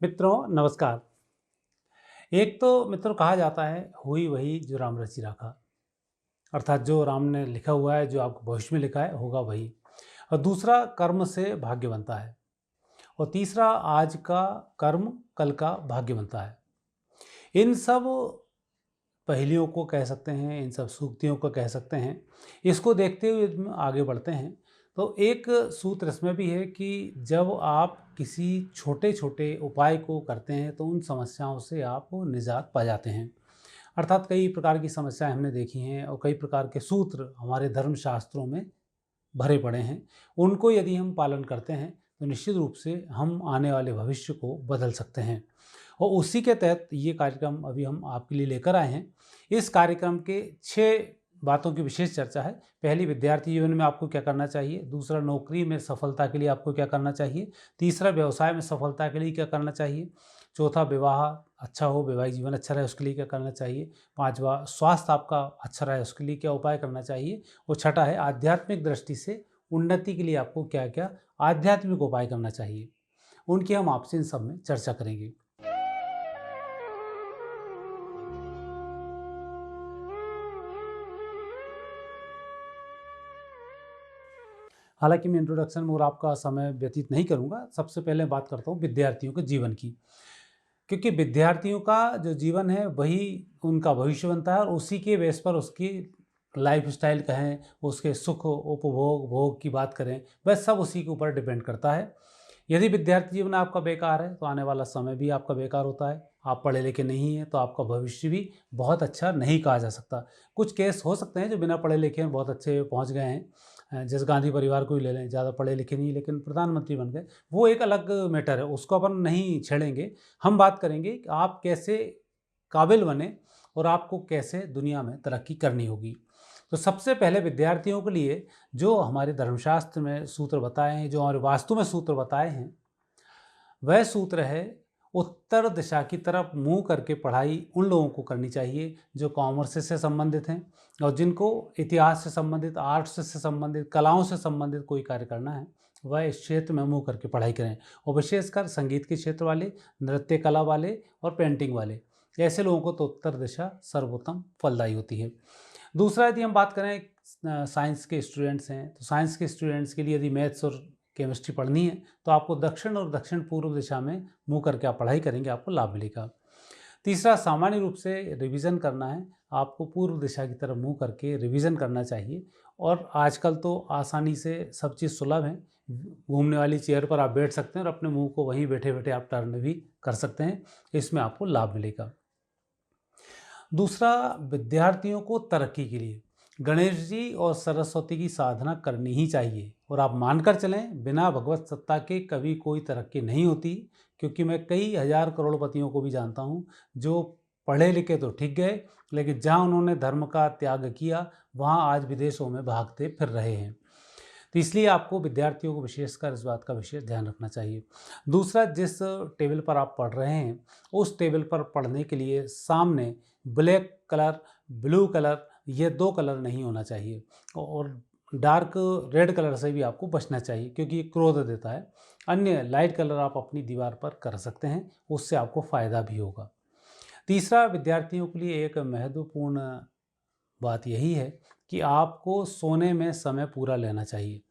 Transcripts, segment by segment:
मित्रों नमस्कार। एक तो मित्रों कहा जाता है हुई वही जो राम रचि राखा, अर्थात जो राम ने लिखा हुआ है, जो आपको भविष्य में लिखा है होगा वही। और दूसरा कर्म से भाग्य बनता है। और तीसरा आज का कर्म कल का भाग्य बनता है। इन सब पहेलियों को कह सकते हैं, इन सब सूक्तियों को कह सकते हैं। इसको देखते हुए हम आगे बढ़ते हैं। तो एक सूत्र इसमें भी है कि जब आप किसी छोटे छोटे उपाय को करते हैं तो उन समस्याओं से आप निजात पा जाते हैं। अर्थात कई प्रकार की समस्याएं हमने देखी हैं और कई प्रकार के सूत्र हमारे धर्मशास्त्रों में भरे पड़े हैं। उनको यदि हम पालन करते हैं तो निश्चित रूप से हम आने वाले भविष्य को बदल सकते हैं। और उसी के तहत ये कार्यक्रम अभी हम आपके लिए लेकर आए हैं। इस कार्यक्रम के 6 बातों की विशेष चर्चा है। पहली, विद्यार्थी जीवन में आपको क्या करना चाहिए। दूसरा, नौकरी में सफलता के लिए आपको क्या करना चाहिए। तीसरा, व्यवसाय में सफलता के लिए क्या करना चाहिए। चौथा, विवाह अच्छा हो, वैवाहिक जीवन अच्छा रहे, उसके लिए क्या करना चाहिए। पांचवा, स्वास्थ्य आपका अच्छा रहे, उसके लिए क्या उपाय करना चाहिए। और छठा है, आध्यात्मिक दृष्टि से उन्नति के लिए आपको क्या क्या आध्यात्मिक उपाय करना चाहिए। उनकी हम आपसे इन सब में चर्चा करेंगे। हालांकि मैं इंट्रोडक्शन में और आपका समय व्यतीत नहीं करूंगा। सबसे पहले बात करता हूं विद्यार्थियों के जीवन की, क्योंकि विद्यार्थियों का जो जीवन है वही उनका भविष्य बनता है और उसी के बेस पर उसकी लाइफ स्टाइल कहें, उसके सुख उपभोग भोग की बात करें, वह सब उसी के ऊपर डिपेंड करता है। यदि विद्यार्थी जीवन आपका बेकार है तो आने वाला समय भी आपका बेकार होता है। आप पढ़े लिखे नहीं हैं तो आपका भविष्य भी बहुत अच्छा नहीं कहा जा सकता। कुछ केस हो सकते हैं जो बिना पढ़े लिखे हैं बहुत अच्छे पहुंच गए हैं। जैसे गांधी परिवार को ही ले लें, ज़्यादा पढ़े लिखे नहीं लेकिन प्रधानमंत्री बन गए। वो एक अलग मैटर है, उसको अपन नहीं छेड़ेंगे। हम बात करेंगे कि आप कैसे काबिल बने और आपको कैसे दुनिया में तरक्की करनी होगी। तो सबसे पहले विद्यार्थियों के लिए जो हमारे धर्मशास्त्र में सूत्र बताए हैं, जो हमारे वास्तु में सूत्र बताए हैं, वह सूत्र है उत्तर दिशा की तरफ मुंह करके पढ़ाई उन लोगों को करनी चाहिए जो कॉमर्स से संबंधित हैं और जिनको इतिहास से संबंधित, आर्ट्स से संबंधित, कलाओं से संबंधित कोई कार्य करना है वह इस क्षेत्र में मुंह करके पढ़ाई करें। और विशेषकर संगीत के क्षेत्र वाले, नृत्य कला वाले और पेंटिंग वाले, ऐसे लोगों को तो उत्तर दिशा सर्वोत्तम फलदायी होती है। दूसरा, यदि हम बात करें साइंस के स्टूडेंट्स हैं तो साइंस के स्टूडेंट्स के लिए यदि मैथ्स और केमिस्ट्री पढ़नी है तो आपको दक्षिण और दक्षिण पूर्व दिशा में मुंह करके आप पढ़ाई करेंगे, आपको लाभ मिलेगा। तीसरा, सामान्य रूप से रिवीजन करना है, आपको पूर्व दिशा की तरफ मुंह करके रिवीजन करना चाहिए। और आजकल तो आसानी से सब चीज़ सुलभ है। घूमने वाली चेयर पर आप बैठ सकते हैं और अपने मुंह को वहीं बैठे बैठे आप टर्न भी कर सकते हैं, इसमें आपको लाभ मिलेगा। दूसरा, विद्यार्थियों को तरक्की के लिए गणेश जी और सरस्वती की साधना करनी ही चाहिए। और आप मानकर चलें, बिना भगवत सत्ता के कभी कोई तरक्की नहीं होती। क्योंकि मैं कई हजार करोड़पतियों को भी जानता हूँ जो पढ़े लिखे तो ठीक गए, लेकिन जहाँ उन्होंने धर्म का त्याग किया वहाँ आज विदेशों में भागते फिर रहे हैं। तो इसलिए आपको विद्यार्थियों को विशेषकर इस बात का विशेष ध्यान रखना चाहिए। दूसरा, जिस टेबल पर आप पढ़ रहे हैं उस टेबल पर पढ़ने के लिए सामने ब्लैक कलर, ब्लू कलर, ये 2 कलर नहीं होना चाहिए। और डार्क रेड कलर से भी आपको बचना चाहिए क्योंकि ये क्रोध देता है। अन्य लाइट कलर आप अपनी दीवार पर कर सकते हैं, उससे आपको फ़ायदा भी होगा। तीसरा, विद्यार्थियों के लिए एक महत्वपूर्ण बात यही है कि आपको सोने में समय पूरा लेना चाहिए।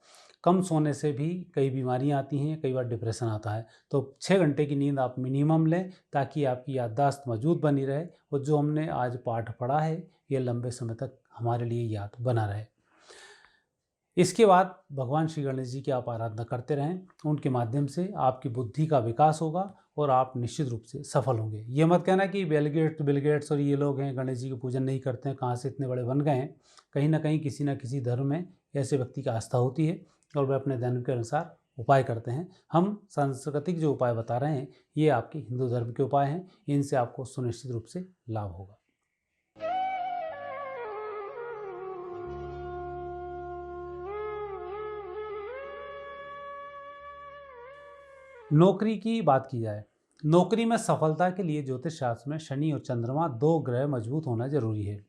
कम सोने से भी कई बीमारियां आती हैं, कई बार डिप्रेशन आता है। तो 6 घंटे की नींद आप मिनिमम लें ताकि आपकी याददाश्त मजबूत बनी रहे और जो हमने आज पाठ पढ़ा है ये लंबे समय तक हमारे लिए याद बना रहे। इसके बाद भगवान श्री गणेश जी की आप आराधना करते रहें, उनके माध्यम से आपकी बुद्धि का विकास होगा और आप निश्चित रूप से सफल होंगे। ये मत कहना कि बिल गेट्स और ये लोग हैं गणेश जी की पूजन नहीं करते हैं, कहाँ से इतने बड़े बन गए हैं। कहीं ना कहीं किसी न किसी धर्म में ऐसे व्यक्ति की आस्था होती है और वे अपने धर्म के अनुसार उपाय करते हैं। हम सांस्कृतिक जो उपाय बता रहे हैं ये आपके हिंदू धर्म के उपाय हैं, इनसे आपको सुनिश्चित रूप से लाभ होगा। नौकरी की बात की जाए, नौकरी में सफलता के लिए ज्योतिष शास्त्र में शनि और चंद्रमा 2 ग्रह मजबूत होना जरूरी है।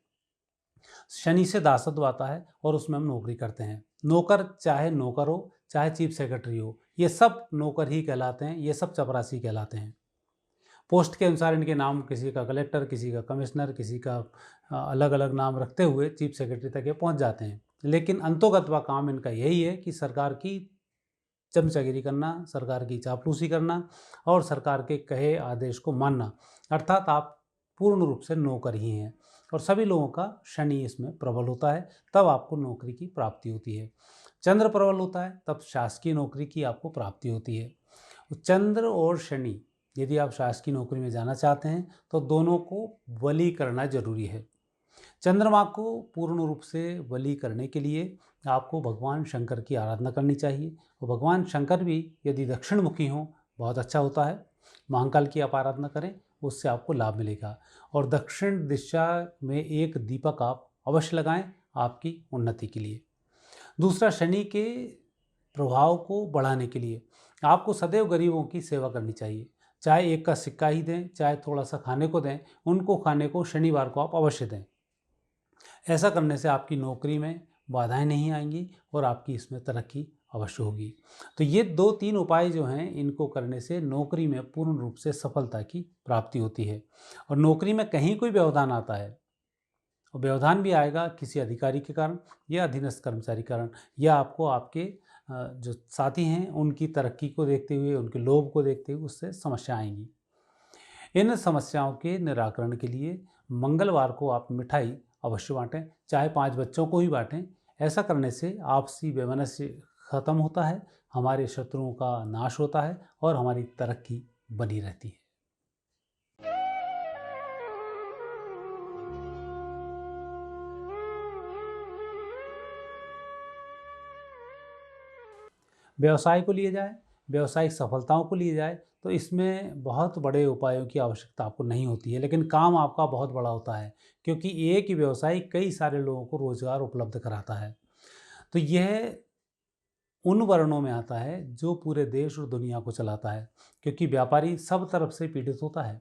शनि से दासत्व आता है और उसमें हम नौकरी करते हैं। नौकर चाहे नौकर हो, चाहे चीफ सेक्रेटरी हो, ये सब नौकर ही कहलाते हैं, ये सब चपरासी कहलाते हैं। पोस्ट के अनुसार इनके नाम, किसी का कलेक्टर, किसी का कमिश्नर, किसी का अलग अलग नाम रखते हुए चीफ सेक्रेटरी तक ये पहुंच जाते हैं। लेकिन अंतोगत्वा काम इनका यही है कि सरकार की चमचागिरी करना, सरकार की चापलूसी करना और सरकार के कहे आदेश को मानना, अर्थात आप पूर्ण रूप से नौकर ही हैं। और सभी लोगों का शनि इसमें प्रबल होता है, तब आपको नौकरी की प्राप्ति होती है। चंद्र प्रबल होता है तब शासकीय नौकरी की आपको प्राप्ति होती है। चंद्र और शनि, यदि आप शासकीय नौकरी में जाना चाहते हैं तो दोनों को बलि करना जरूरी है। चंद्रमा को पूर्ण रूप से बलि करने के लिए आपको भगवान शंकर की आराधना करनी चाहिए। और भगवान शंकर भी यदि दक्षिणमुखी हों बहुत अच्छा होता है। महाकाल की आप आराधना करें, उससे आपको लाभ मिलेगा। और दक्षिण दिशा में एक दीपक आप अवश्य लगाएं आपकी उन्नति के लिए। दूसरा, शनि के प्रभाव को बढ़ाने के लिए आपको सदैव गरीबों की सेवा करनी चाहिए। चाहे एक का सिक्का ही दें, चाहे थोड़ा सा खाने को दें, उनको खाने को शनिवार को आप अवश्य दें। ऐसा करने से आपकी नौकरी में बाधाएं नहीं आएंगी और आपकी इसमें तरक्की अवश्य होगी। तो ये 2-3 उपाय जो हैं, इनको करने से नौकरी में पूर्ण रूप से सफलता की प्राप्ति होती है। और नौकरी में कहीं कोई व्यवधान आता है, और व्यवधान भी आएगा किसी अधिकारी के कारण या अधीनस्थ कर्मचारी के कारण, या आपको आपके जो साथी हैं उनकी तरक्की को देखते हुए, उनके लोभ को देखते हुए उससे समस्या आएंगी। इन समस्याओं के निराकरण के लिए मंगलवार को आप मिठाई अवश्य बांटें, चाहे 5 बच्चों को ही बांटें। ऐसा करने से आपसी वैमनस्य खत्म होता है, हमारे शत्रुओं का नाश होता है और हमारी तरक्की बनी रहती है। व्यवसाय को लिए जाए, व्यावसायिक सफलताओं को लिए जाए, तो इसमें बहुत बड़े उपायों की आवश्यकता आपको नहीं होती है, लेकिन काम आपका बहुत बड़ा होता है, क्योंकि एक ही व्यवसाय कई सारे लोगों को रोजगार उपलब्ध कराता है। तो यह उन वर्णों में आता है जो पूरे देश और दुनिया को चलाता है, क्योंकि व्यापारी सब तरफ से पीड़ित होता है।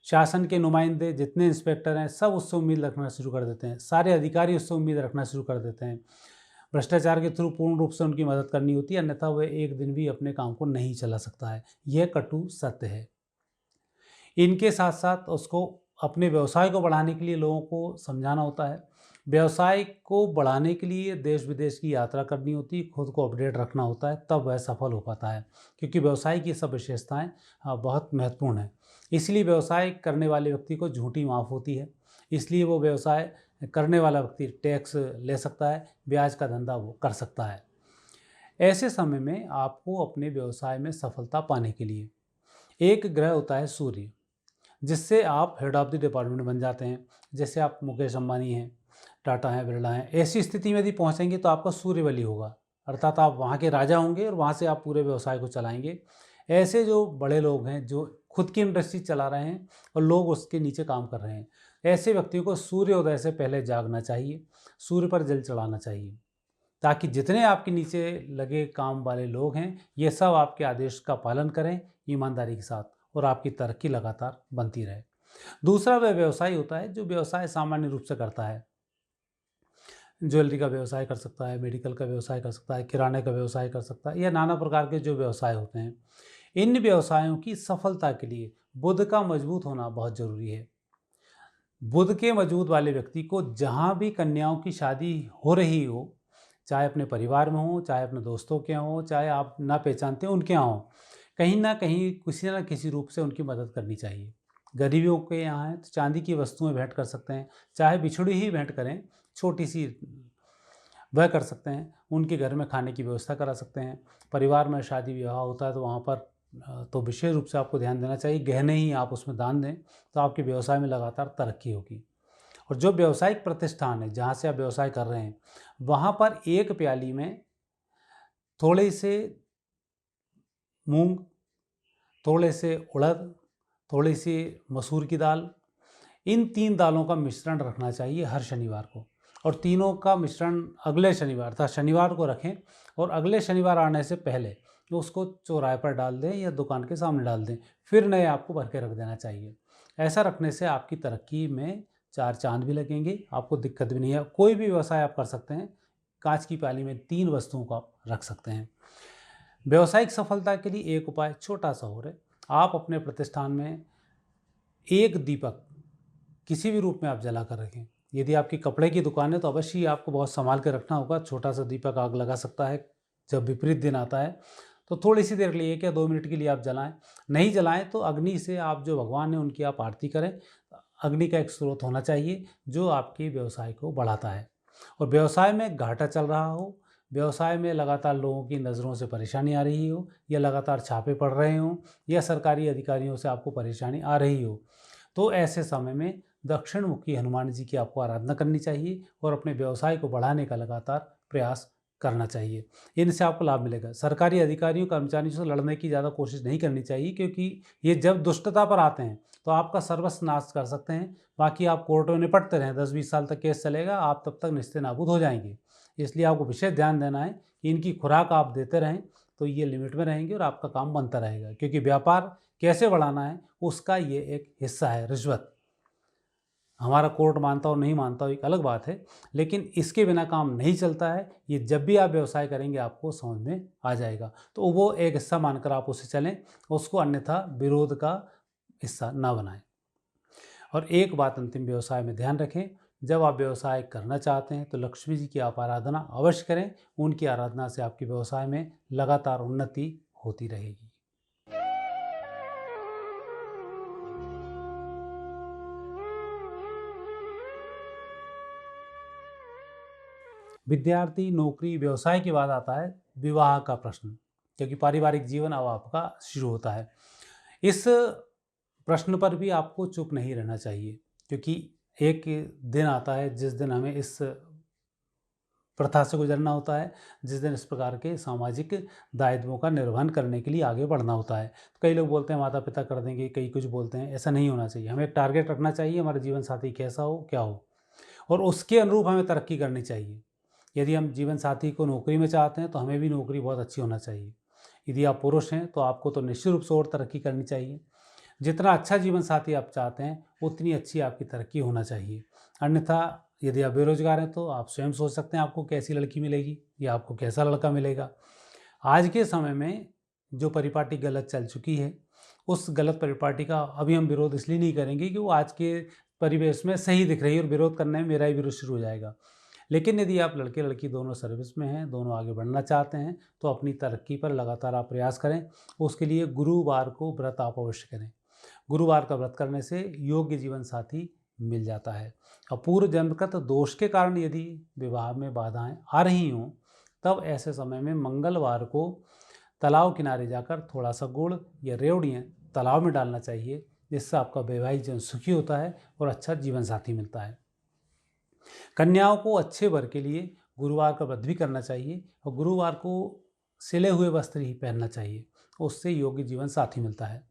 शासन के नुमाइंदे जितने इंस्पेक्टर हैं सब उससे उम्मीद रखना शुरू कर देते हैं, सारे अधिकारी उससे उम्मीद रखना शुरू कर देते हैं। भ्रष्टाचार के थ्रू पूर्ण रूप से उनकी मदद करनी होती है, अन्यथा वह एक दिन भी अपने काम को नहीं चला सकता है। यह कटु सत्य है। इनके साथ साथ उसको अपने व्यवसाय को बढ़ाने के लिए लोगों को समझाना होता है। व्यवसाय को बढ़ाने के लिए देश विदेश की यात्रा करनी होती है, खुद को अपडेट रखना होता है, तब वह सफल हो पाता है, क्योंकि व्यवसाय की सब विशेषताएं बहुत महत्वपूर्ण हैं। इसलिए व्यवसाय करने वाले व्यक्ति को झूठी माफ़ होती है, इसलिए वो व्यवसाय करने वाला व्यक्ति टैक्स ले सकता है, ब्याज का धंधा वो कर सकता है। ऐसे समय में आपको अपने व्यवसाय में सफलता पाने के लिए एक ग्रह होता है सूर्य, जिससे आप हेड ऑफ द डिपार्टमेंट बन जाते हैं। जैसे आप मुकेश अंबानी हैं, टाटा हैं, बिरला हैं, ऐसी स्थिति में यदि पहुंचेंगे तो आपका सूर्यबली होगा, अर्थात आप वहां के राजा होंगे और वहां से आप पूरे व्यवसाय को चलाएंगे। ऐसे जो बड़े लोग हैं जो खुद की इंडस्ट्री चला रहे हैं और लोग उसके नीचे काम कर रहे हैं, ऐसे व्यक्तियों को सूर्योदय से पहले जागना चाहिए, सूर्य पर जल चढ़ाना चाहिए, ताकि जितने आपके नीचे लगे काम वाले लोग हैं ये सब आपके आदेश का पालन करें ईमानदारी के साथ, और आपकी तरक्की लगातार बनती रहे। दूसरा वह व्यवसाय होता है जो व्यवसाय सामान्य रूप से करता है। ज्वेलरी का व्यवसाय कर सकता है, मेडिकल का व्यवसाय कर सकता है, किराने का व्यवसाय कर सकता है, या नाना प्रकार के जो व्यवसाय होते हैं। इन व्यवसायों की सफलता के लिए बुध का मजबूत होना बहुत जरूरी है। बुध के मजबूत वाले व्यक्ति को जहाँ भी कन्याओं की शादी हो रही हो, चाहे अपने परिवार में हो, चाहे अपने दोस्तों के यहाँ हो, चाहे आप ना पहचानते हो उनके यहाँ हो, कहीं ना कहीं किसी न किसी रूप से उनकी मदद करनी चाहिए। गरीबियों के यहाँ है तो चांदी की वस्तुएं भेंट कर सकते हैं, चाहे बिछड़ी ही भेंट करें, छोटी सी वह कर सकते हैं। उनके घर में खाने की व्यवस्था करा सकते हैं। परिवार में शादी विवाह होता है तो वहाँ पर तो विशेष रूप से आपको ध्यान देना चाहिए, गहने ही आप उसमें दान दें तो आपके व्यवसाय में लगातार तरक्की होगी। और जो व्यावसायिक प्रतिष्ठान है जहाँ से आप व्यवसाय कर रहे हैं, वहाँ पर एक प्याली में थोड़े से मूंग, थोड़े से उड़द, थोड़ी सी मसूर की दाल, इन 3 दालों का मिश्रण रखना चाहिए हर शनिवार को। और तीनों का मिश्रण अगले शनिवार अर्थात शनिवार को रखें, और अगले शनिवार आने से पहले उसको चौराहे पर डाल दें या दुकान के सामने डाल दें, फिर नए आपको भर के रख देना चाहिए। ऐसा रखने से आपकी तरक्की में 4 चांद भी लगेंगे, आपको दिक्कत भी नहीं है। कोई भी व्यवसाय आप कर सकते हैं, कांच की प्याली में 3 वस्तुओं को आप रख सकते हैं। व्यावसायिक सफलता के लिए एक उपाय छोटा सा और है, आप अपने प्रतिष्ठान में एक दीपक किसी भी रूप में आप जला कर रखें। यदि आपकी कपड़े की दुकान है तो अवश्य ही आपको बहुत संभाल के रखना होगा। छोटा सा दीपक आग लगा सकता है। जब विपरीत दिन आता है तो थोड़ी सी देर के लिए 1 या 2 मिनट के लिए आप जलाएं। नहीं जलाएं तो अग्नि से आप जो भगवान हैं उनकी आप आरती करें। अग्नि का एक स्रोत होना चाहिए जो आपके व्यवसाय को बढ़ाता है। और व्यवसाय में घाटा चल रहा हो, व्यवसाय में लगातार लोगों की नज़रों से परेशानी आ रही हो, या लगातार छापे पड़ रहे हों, या सरकारी अधिकारियों से आपको परेशानी आ रही हो, तो ऐसे समय में दक्षिण मुखी हनुमान जी की आपको आराधना करनी चाहिए और अपने व्यवसाय को बढ़ाने का लगातार प्रयास करना चाहिए। इनसे आपको लाभ मिलेगा। सरकारी अधिकारियों कर्मचारियों से लड़ने की ज़्यादा कोशिश नहीं करनी चाहिए, क्योंकि ये जब दुष्टता पर आते हैं तो आपका सर्वस्व नाश कर सकते हैं। बाकी आप कोर्टों में निपटते रहें, 10-20 साल तक केस चलेगा, आप तब तक निस्ते नाबूद हो जाएंगे। इसलिए आपको विशेष ध्यान देना है कि इनकी खुराक आप देते रहें तो ये लिमिट में रहेंगे और आपका काम बनता रहेगा। क्योंकि व्यापार कैसे बढ़ाना है उसका ये एक हिस्सा है। रिश्वत हमारा कोर्ट मानता हो नहीं मानता हो एक अलग बात है, लेकिन इसके बिना काम नहीं चलता है। ये जब भी आप व्यवसाय करेंगे आपको समझ में आ जाएगा। तो वो एक हिस्सा मानकर आप उसे चलें, उसको अन्यथा विरोध का हिस्सा ना बनाएं। और एक बात अंतिम व्यवसाय में ध्यान रखें, जब आप व्यवसाय करना चाहते हैं तो लक्ष्मी जी की आप आराधना अवश्य करें। उनकी आराधना से आपके व्यवसाय में लगातार उन्नति होती रहेगी। विद्यार्थी, नौकरी, व्यवसाय के बाद आता है विवाह का प्रश्न, क्योंकि पारिवारिक जीवन अब आपका शुरू होता है। इस प्रश्न पर भी आपको चुप नहीं रहना चाहिए, क्योंकि एक दिन आता है जिस दिन हमें इस प्रथा से गुजरना होता है, जिस दिन इस प्रकार के सामाजिक दायित्वों का निर्वहन करने के लिए आगे बढ़ना होता है। तो कई लोग बोलते हैं माता पिता कर देंगे, कई कुछ बोलते हैं, ऐसा नहीं होना चाहिए। हमें एक टारगेट रखना चाहिए, हमारा जीवन साथी कैसा हो, क्या हो, और उसके अनुरूप हमें तरक्की करनी चाहिए। यदि हम जीवन साथी को नौकरी में चाहते हैं तो हमें भी नौकरी बहुत अच्छी होना चाहिए। यदि आप पुरुष हैं तो आपको तो निश्चित रूप से और तरक्की करनी चाहिए। जितना अच्छा जीवन साथी आप चाहते हैं उतनी अच्छी आपकी तरक्की होना चाहिए। अन्यथा यदि आप बेरोजगार हैं तो आप स्वयं सोच सकते हैं आपको कैसी लड़की मिलेगी या आपको कैसा लड़का मिलेगा। आज के समय में जो परिपाटी गलत चल चुकी है, उस गलत परिपाटी का अभी हम विरोध इसलिए नहीं करेंगे कि वो आज के परिवेश में सही दिख रही है और विरोध करने में मेरा ही विरोध शुरू हो जाएगा। लेकिन यदि आप लड़के लड़की दोनों सर्विस में हैं, दोनों आगे बढ़ना चाहते हैं, तो अपनी तरक्की पर लगातार आप प्रयास करें। उसके लिए गुरुवार को व्रत आप अवश्य करें। गुरुवार का व्रत करने से योग्य जीवन साथी मिल जाता है। और पूर्व जन्मगत दोष के कारण यदि विवाह में बाधाएं आ रही हों, तब ऐसे समय में मंगलवार को तालाब किनारे जाकर थोड़ा सा गुड़ या रेवड़ियाँ तालाब में डालना चाहिए, जिससे आपका वैवाहिक जीवन सुखी होता है और अच्छा जीवन साथी मिलता है। कन्याओं को अच्छे वर के लिए गुरुवार का व्रत भी करना चाहिए और गुरुवार को सिले हुए वस्त्र ही पहनना चाहिए, उससे योग्य जीवन साथी मिलता है।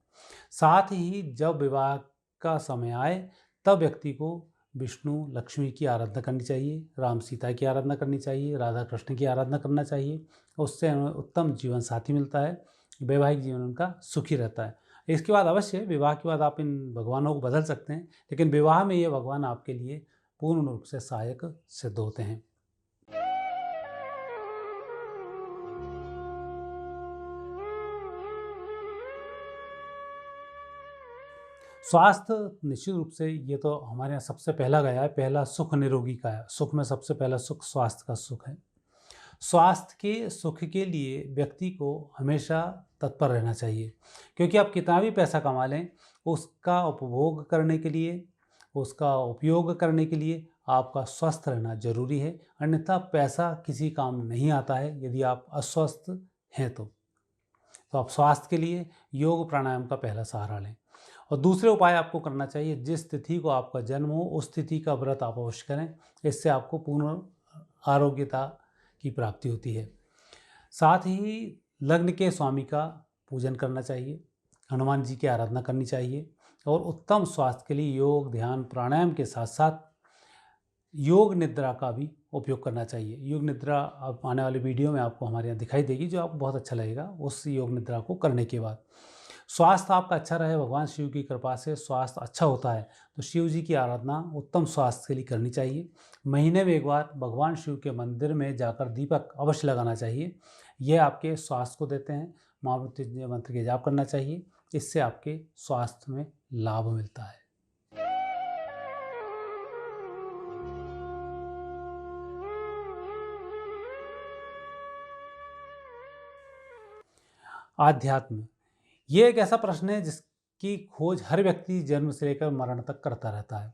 साथ ही जब विवाह का समय आए तब व्यक्ति को विष्णु लक्ष्मी की आराधना करनी चाहिए, राम सीता की आराधना करनी चाहिए, राधा कृष्ण की आराधना करना चाहिए। उससे हमें उत्तम जीवन साथी मिलता है, वैवाहिक जीवन उनका सुखी रहता है। इसके बाद अवश्य विवाह के बाद आप इन भगवानों को बदल सकते हैं, लेकिन विवाह में ये भगवान आपके लिए पूर्ण रूप से सहायक सिद्ध होते हैं। स्वास्थ्य निश्चित रूप से ये तो हमारे यहाँ सबसे पहला गया है, पहला सुख निरोगी का है। सुख में सबसे पहला सुख स्वास्थ्य का सुख है। स्वास्थ्य के सुख के लिए व्यक्ति को हमेशा तत्पर रहना चाहिए, क्योंकि आप कितना भी पैसा कमा लें, उसका उपभोग करने के लिए, उसका उपयोग करने के लिए आपका स्वस्थ रहना जरूरी है। अन्यथा पैसा किसी काम नहीं आता है यदि आप अस्वस्थ हैं तो आप स्वास्थ्य के लिए योग प्राणायाम का पहला सहारा लें। और दूसरे उपाय आपको करना चाहिए, जिस तिथि को आपका जन्म हो उस तिथि का व्रत आप अवश्य करें। इससे आपको पूर्ण आरोग्यता की प्राप्ति होती है। साथ ही लग्न के स्वामी का पूजन करना चाहिए, हनुमान जी की आराधना करनी चाहिए और उत्तम स्वास्थ्य के लिए योग, ध्यान, प्राणायाम के साथ साथ योग निद्रा का भी उपयोग करना चाहिए। योग निद्रा आप आने वाले वीडियो में आपको हमारे यहाँ दिखाई देगी, जो आपको बहुत अच्छा लगेगा उस योग निद्रा को करने के बाद। स्वास्थ्य आपका अच्छा रहे, भगवान शिव की कृपा से स्वास्थ्य अच्छा होता है, तो शिव जी की आराधना उत्तम स्वास्थ्य के लिए करनी चाहिए। महीने में एक बार भगवान शिव के मंदिर में जाकर दीपक अवश्य लगाना चाहिए। यह आपके स्वास्थ्य को देते हैं। महामृत्युंजय मंत्र के जाप करना चाहिए इससे आपके स्वास्थ्य में लाभ मिलता है। आध्यात्म, ये एक ऐसा प्रश्न है जिसकी खोज हर व्यक्ति जन्म से लेकर मरण तक करता रहता है।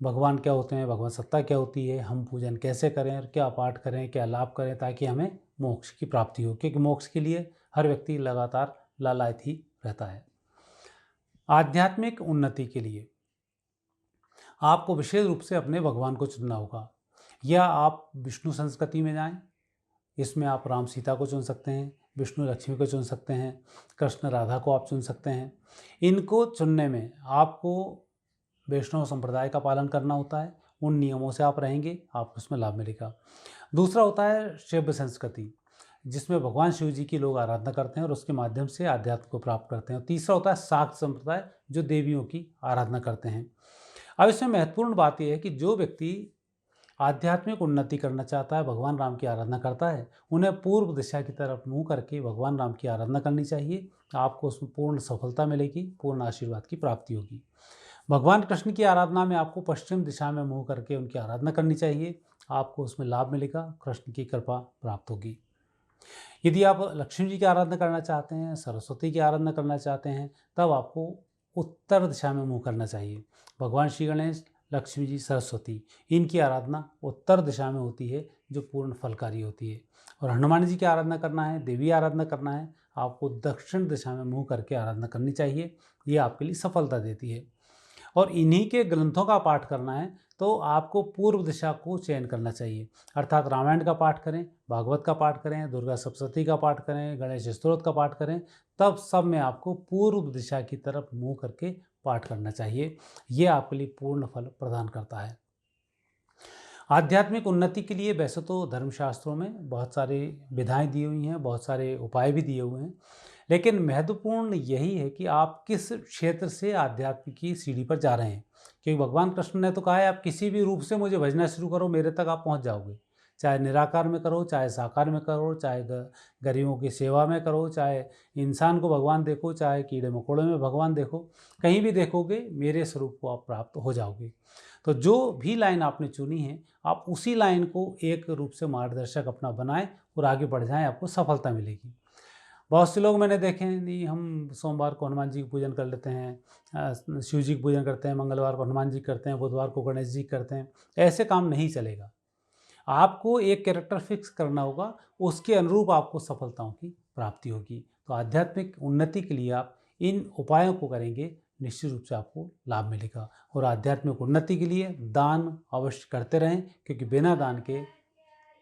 भगवान क्या होते हैं, भगवान सत्ता क्या होती है, हम पूजन कैसे करें और क्या पाठ करें, क्या लाभ करें ताकि हमें मोक्ष की प्राप्ति हो, क्योंकि मोक्ष के लिए हर व्यक्ति लगातार लालायित ही रहता है। आध्यात्मिक उन्नति के लिए आपको विशेष रूप से अपने भगवान को चुनना होगा, या आप विष्णु संस्कृति में जाएं, इसमें आप राम सीता को चुन सकते हैं, विष्णु लक्ष्मी को चुन सकते हैं, कृष्ण राधा को आप चुन सकते हैं। इनको चुनने में आपको वैष्णव संप्रदाय का पालन करना होता है, उन नियमों से आप रहेंगे, आप उसमें लाभ मिलेगा। दूसरा होता है शैव संस्कृति, जिसमें भगवान शिव जी की लोग आराधना करते हैं और उसके माध्यम से आध्यात्म को प्राप्त करते हैं। और तीसरा होता है शाक्त संप्रदाय, जो देवियों की आराधना करते हैं। अब इसमें महत्वपूर्ण बात यह है कि जो व्यक्ति आध्यात्मिक उन्नति करना चाहता है, भगवान राम की आराधना करता है, उन्हें पूर्व दिशा की तरफ मुँह करके भगवान राम की आराधना करनी चाहिए। आपको उसमें पूर्ण सफलता मिलेगी, पूर्ण आशीर्वाद की प्राप्ति होगी। भगवान कृष्ण की आराधना में आपको पश्चिम दिशा में मुँह करके उनकी आराधना करनी चाहिए, आपको उसमें लाभ मिलेगा, कृष्ण की कृपा प्राप्त होगी। यदि आप लक्ष्मी जी की आराधना करना चाहते हैं, सरस्वती की आराधना करना चाहते हैं, तब आपको उत्तर दिशा में मुँह करना चाहिए। भगवान श्री गणेश, लक्ष्मी जी, सरस्वती, इनकी आराधना उत्तर दिशा में होती है, जो पूर्ण फलकारी होती है। और हनुमान जी की आराधना करना है, देवी आराधना करना है, आपको दक्षिण दिशा में मुँह करके आराधना करनी चाहिए। ये आपके लिए सफलता देती है। और इन्हीं के ग्रंथों का पाठ करना है तो आपको पूर्व दिशा को चयन करना चाहिए, अर्थात रामायण का पाठ करें, भागवत का पाठ करें, दुर्गा सप्तशती का पाठ करें, गणेश स्तोत्र का पाठ करें, तब सब में आपको पूर्व दिशा की तरफ मुँह करके पाठ करना चाहिए। ये आपके लिए पूर्ण फल प्रदान करता है। आध्यात्मिक उन्नति के लिए वैसे तो धर्मशास्त्रों में बहुत सारी विधाएं दी हुई हैं, बहुत सारे उपाय भी दिए हुए हैं, लेकिन महत्वपूर्ण यही है कि आप किस क्षेत्र से आध्यात्म की सीढ़ी पर जा रहे हैं। क्योंकि भगवान कृष्ण ने तो कहा है, आप किसी भी रूप से मुझे भजना शुरू करो, मेरे तक आप पहुंच जाओगे। चाहे निराकार में करो, चाहे साकार में करो, चाहे गरीबों की सेवा में करो, चाहे इंसान को भगवान देखो, चाहे कीड़े मकोड़े में भगवान देखो, कहीं भी देखोगे मेरे स्वरूप को आप प्राप्त हो जाओगे। तो जो भी लाइन आपने चुनी है, आप उसी लाइन को एक रूप से मार्गदर्शक अपना बनाएं और आगे बढ़ जाएं, आपको सफलता मिलेगी। बहुत से लोग मैंने देखे हैं, नहीं हम सोमवार को हनुमान जी की पूजन कर लेते हैं, शिव जी की पूजन करते हैं, मंगलवार को हनुमान जी करते हैं, बुधवार को गणेश जी करते हैं। ऐसे काम नहीं चलेगा। आपको एक कैरेक्टर फिक्स करना होगा, उसके अनुरूप आपको सफलताओं की प्राप्ति होगी। तो आध्यात्मिक उन्नति के लिए आप इन उपायों को करेंगे, निश्चित रूप से आपको लाभ मिलेगा। और आध्यात्मिक उन्नति के लिए दान अवश्य करते रहें, क्योंकि बिना दान के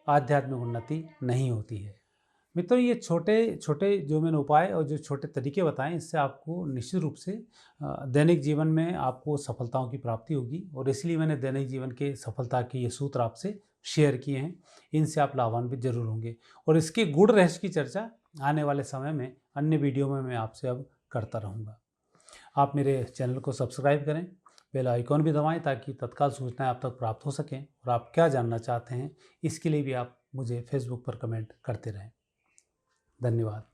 आध्यात्मिक उन्नति नहीं होती है। मित्रों, ये छोटे छोटे जो मैंने उपाय और जो छोटे तरीके बताएं, इससे आपको निश्चित रूप से दैनिक जीवन में आपको सफलताओं की प्राप्ति होगी। और इसलिए मैंने दैनिक जीवन के सफलता के ये सूत्र आपसे शेयर किए हैं। इनसे आप लाभान्वित जरूर होंगे। और इसके गुण रहस्य की चर्चा आने वाले समय में अन्य वीडियो में मैं आपसे अब करता रहूँगा। आप मेरे चैनल को सब्सक्राइब करें, बेल आइकॉन भी दबाएं, ताकि तत्काल सूचनाएं आप तक प्राप्त हो सकें। और आप क्या जानना चाहते हैं, इसके लिए भी आप मुझे फेसबुक पर कमेंट करते रहें। धन्यवाद।